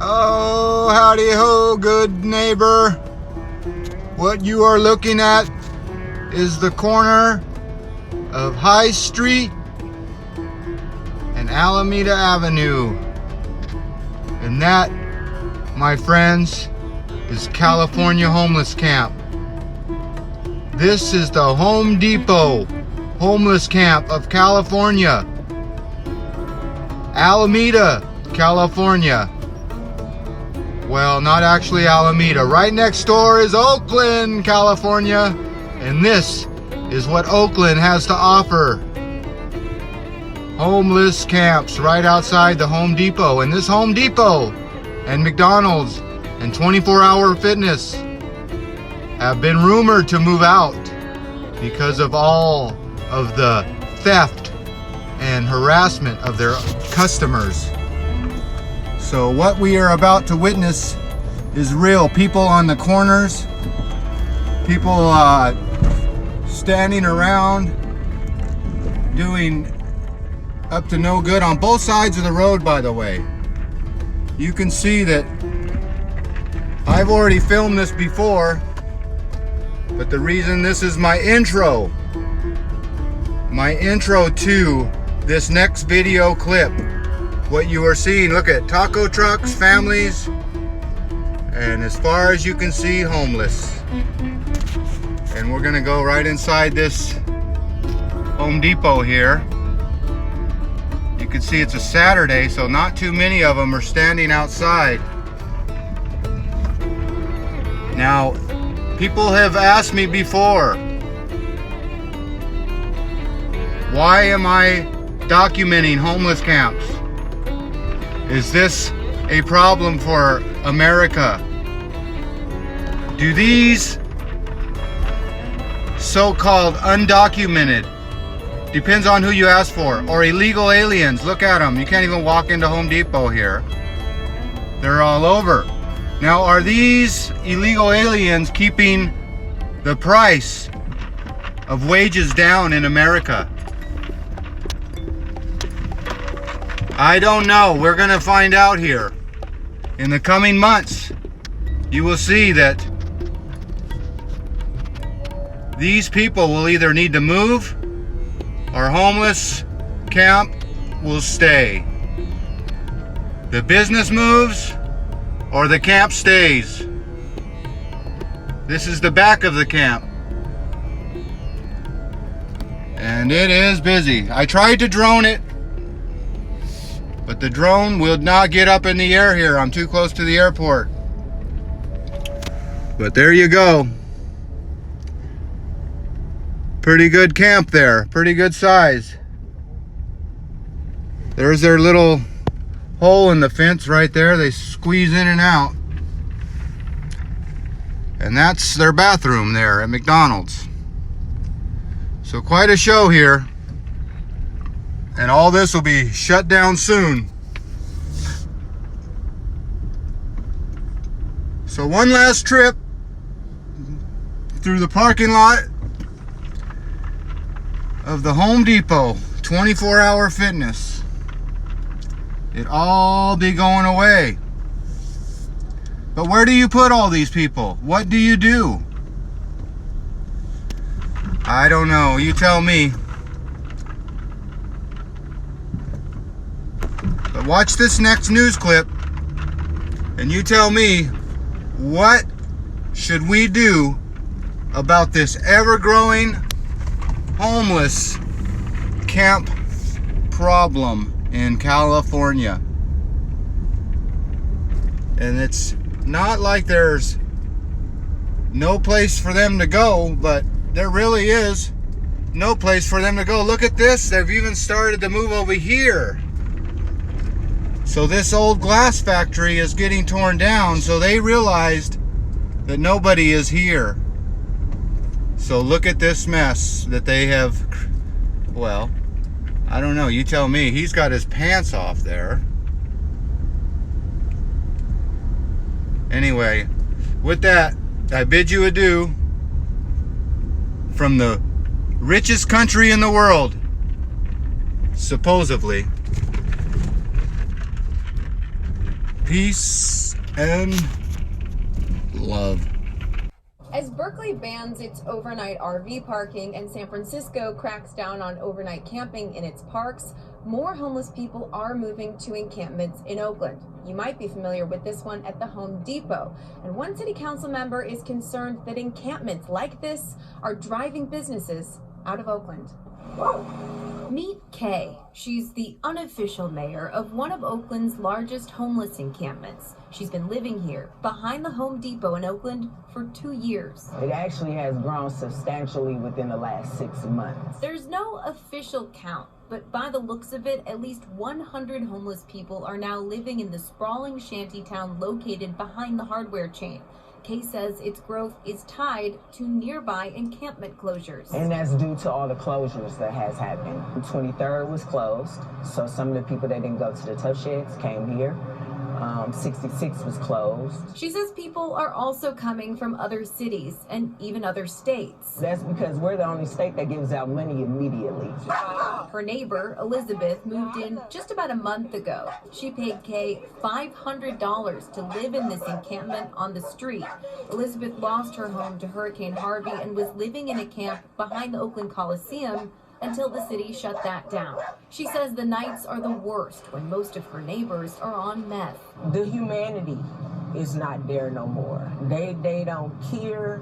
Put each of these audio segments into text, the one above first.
Oh, howdy ho, good neighbor. What you are looking at is the corner of High Street and Alameda Avenue. And that, my friends, is California Homeless Camp. This is the Home Depot Homeless Camp of California. Alameda, California. Well, not actually Alameda. Right next door is Oakland, California. And this is what Oakland has to offer. Homeless camps right outside the Home Depot. And this Home Depot and McDonald's and 24-hour fitness have been rumored to move out because of all of the theft and harassment of their customers. So what we are about to witness is real. People on the corners, people standing around doing up to no good on both sides of the road, by the way. You can see that I've already filmed this before, but the reason this is my intro to this next video clip, what you are seeing, look at taco trucks, families, and as far as you can see, homeless. And we're gonna go right inside this Home Depot here. You can see it's a Saturday, so not too many of them are standing outside. Now, people have asked me before, why am I documenting homeless camps? Is this a problem for America? Do these so-called undocumented, depends on who you ask for, or illegal aliens, look at them, you can't even walk into Home Depot here. They're all over. Now, are these illegal aliens keeping the price of wages down in America? I don't know. We're going to find out here. In the coming months, you will see that these people will either need to move or homeless camp will stay. The business moves or the camp stays. This is the back of the camp. And it is busy. I tried to drone it, but the drone will not get up in the air here. I'm too close to the airport. But there you go. Pretty good camp there. Pretty good size. There's their little hole in the fence right there. They squeeze in and out. And that's their bathroom there at McDonald's. So quite a show here. And all this will be shut down soon. So one last trip through the parking lot of the Home Depot 24-hour fitness. It all be going away. But where do you put all these people? What do you do? I don't know. You tell me. But watch this next news clip and you tell me, what should we do about this ever-growing homeless camp problem in California? And it's not like there's no place for them to go, but there really is no place for them to go. Look at this. They've even started to move over here. So this old glass factory is getting torn down, so they realized that nobody is here. So look at this mess that they have. Well, I don't know, you tell me. He's got his pants off there. Anyway, with that, I bid you adieu from the richest country in the world, supposedly. Peace and love. As Berkeley bans its overnight RV parking and San Francisco cracks down on overnight camping in its parks, more homeless people are moving to encampments in Oakland. You might be familiar with this one at the Home Depot. And one city council member is concerned that encampments like this are driving businesses out of Oakland. Meet Kay. She's the unofficial mayor of one of Oakland's largest homeless encampments. She's been living here behind the Home Depot in Oakland for 2 years. It actually has grown substantially within the last 6 months. There's no official count, but by the looks of it, at least 100 homeless people are now living in the sprawling shantytown located behind the hardware chain. Kay says its growth is tied to nearby encampment closures. And that's due to all the closures that has happened. 23rd was closed, so some of the people that didn't go to the tough sheds came here. 66 was closed. She says people are also coming from other cities and even other states. That's because we're the only state that gives out money immediately. Her neighbor, Elizabeth, moved in just about a month ago. She paid Kay $500 to live in this encampment on the street. Elizabeth lost her home to Hurricane Harvey and was living in a camp behind the Oakland Coliseum until the city shut that down. She says the nights are the worst when most of her neighbors are on meth. The humanity is not there no more. They don't care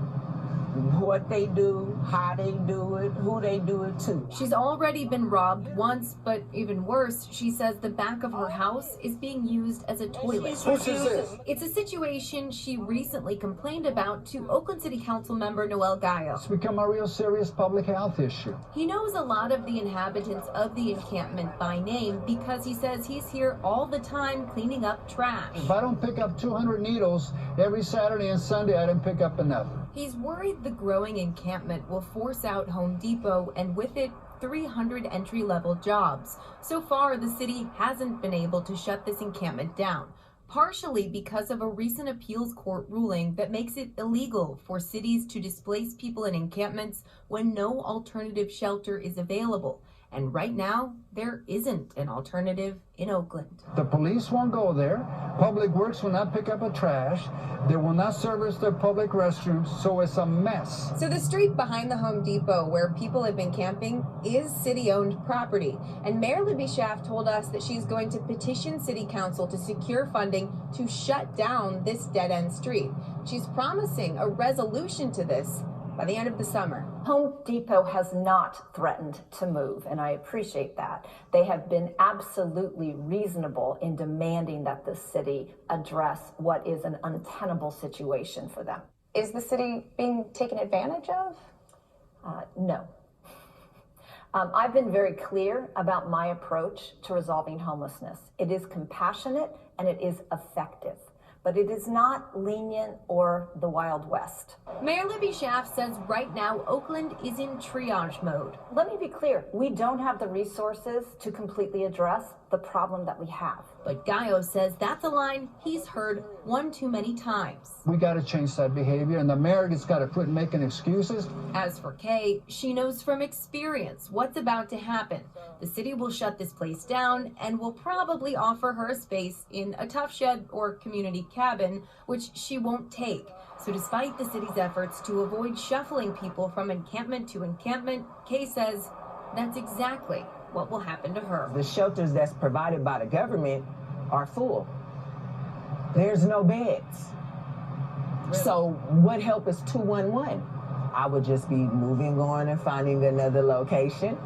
what they do, how they do it, who they do it to. She's already been robbed once, but even worse, she says the back of her house is being used as a toilet. It's a situation she recently complained about to Oakland City Council member Noel Gallo. It's become a real serious public health issue. He knows a lot of the inhabitants of the encampment by name because he says he's here all the time cleaning up trash. If I don't pick up 200 needles every Saturday and Sunday, I didn't pick up enough. He's worried the growing encampment will force out Home Depot and with it 300 entry-level jobs. So far, the city hasn't been able to shut this encampment down, partially because of a recent appeals court ruling that makes it illegal for cities to displace people in encampments when no alternative shelter is available. And right now, there isn't an alternative in Oakland. The police won't go there. Public Works will not pick up a trash. They will not service their public restrooms, so it's a mess. So the street behind the Home Depot where people have been camping is city-owned property. And Mayor Libby Schaaf told us that she's going to petition City Council to secure funding to shut down this dead-end street. She's promising a resolution to this by the end of the summer. Home Depot has not threatened to move, and I appreciate that. They have been absolutely reasonable in demanding that the city address what is an untenable situation for them. Is the city being taken advantage of? No. I've been very clear about my approach to resolving homelessness. It is compassionate and it is effective, but it is not lenient or the Wild West. Mayor Libby Schaaf says right now Oakland is in triage mode. Let me be clear, we don't have the resources to completely address the problem that we have. But Gallo says that's a line he's heard one too many times. We got to change that behavior, and the mayor has got to quit making excuses. As for Kay, she knows from experience what's about to happen. The city will shut this place down and will probably offer her a space in a tough shed or community cabin, which she won't take. So despite the city's efforts to avoid shuffling people from encampment to encampment, Kay says that's exactly what will happen to her. The shelters that's provided by the government are full. There's no beds. Really? So what help is 211? I would just be moving on and finding another location.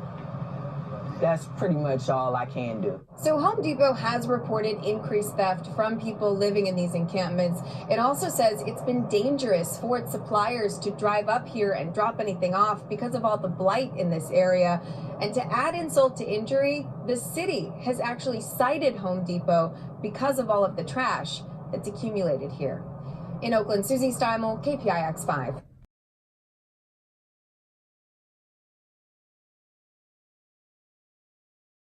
That's pretty much all I can do. So Home Depot has reported increased theft from people living in these encampments. It also says it's been dangerous for its suppliers to drive up here and drop anything off because of all the blight in this area. And to add insult to injury, the city has actually cited Home Depot because of all of the trash that's accumulated here. In Oakland, Susie Steimel, KPIX 5.